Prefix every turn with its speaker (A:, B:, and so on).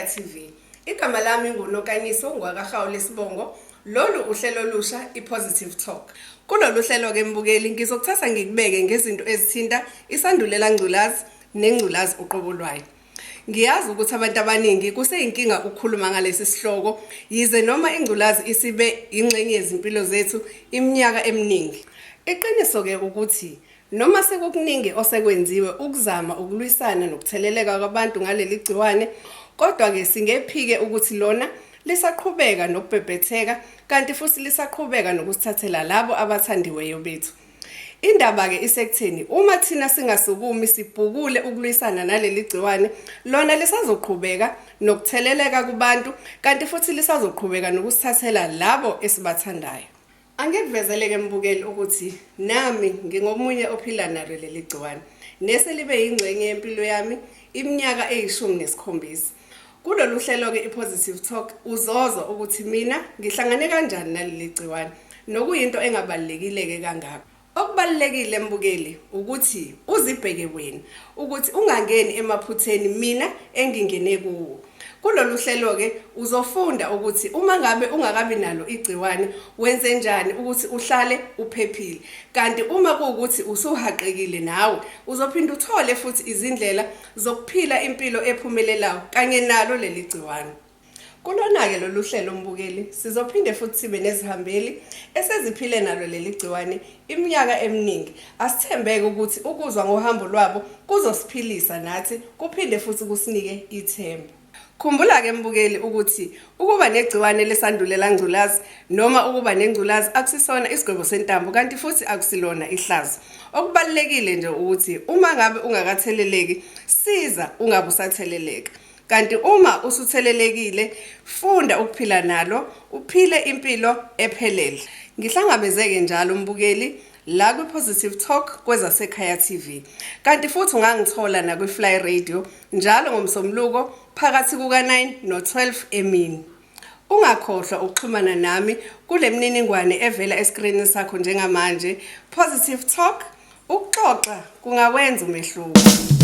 A: TV. Igama lami nguNokanyiso ngwakaHawule Sibongo. Lolu uhlelo lusha iPositive Talk. Kulolu hlelo ke mbukeli ngizokuthatha ngikubeke ngezinto ezithinta isandulela ngculazi nengculazi uqobo lwayo. Ngiyazi ukuthi abantu abaningi kuseyinkinga ukukhuluma ngalesi sihloko yize noma ingculazi isibe ingxenye yezimpilo zethu iminyaka eminingi. Iqiniso ke ukuthi noma sekukuningi osekwenziwe ukuzama ukulwisana nokutheleleka kwabantu ngaleli gciwane, kodwa ke singephike ukuthi lona lisaqhubeka nokubhebhetheka kanti futhi lisaqhubeka nokusithathela labo abathandiweyo bethu. Indaba ke isekutheni uma thina singasukumi sibhukule ukulwisana naleli gciwane, lona lisazoqhubeka nokutheleleka kubantu kanti futhi lisazoqhubeka nokusithathela labo esibathandayo. Angikuvezele ke mbukeli ukuthi nami ngingomunye ophila nalo leli gciwane neselibe ingxenye yempilo yami iminyaka eyi-17. Kulolu hlelo ke iPositive Talk uzozwa ukuthi mina ngihlangane kanjani naleli gciwane nokuyinto engabalekile ke kangaka. Okubalekile mbukeli ukuthi uzibheke wena ukuthi ungangeni emaphutheni mina engingene kuwo. Kulolu hlelo ke uzofunda ukuthi uma ngabe ungakabi nalo igciwane wenze njani ukuthi uhlale uphephile. Kanti uma kuukuthi usuhaqekile nawe uzophinda uthole futhi izindlela zokuphila impilo ephumelelayo kanye nalo leli gciwane. Kulona ke lolu hlelo mbukeli sizophinde futhi sibe nezihambeli eseziphile nalo leli gciwane iminyaka eminingi. Asithembeke ukuthi ukuzwa ngohambo lwabo kuzosiphilisa nathi kuphinde futhi kusinike ithemba. Khumbula ke mbukeli ukuthi ukuba negciwane lesandulela ngculazi noma ukuba nengculazi akusisona isigwebo sentambo kanti futhi akusilona ihlazo. Okubalekile nje ukuthi uma ngabe ungakatheleleki siza ungabe usatheleleka. Kanti uma usuthelelekile funda ukuphila nalo uphile impilo ephelele. Ngihlangabezeke njalo mbukeli la kwiPositive Talk kwezaseKhaya TV. Kanti futhi ungangithola na kwiFly Radio njalo ngomsombuluko phakathi kuka9 no12 emini. Ungakhohlwa ukuxhumana nami kule mininingwane evela escreenini sakho njengamanje. Positive Talk, ukuxoxa kungawenza umehluko.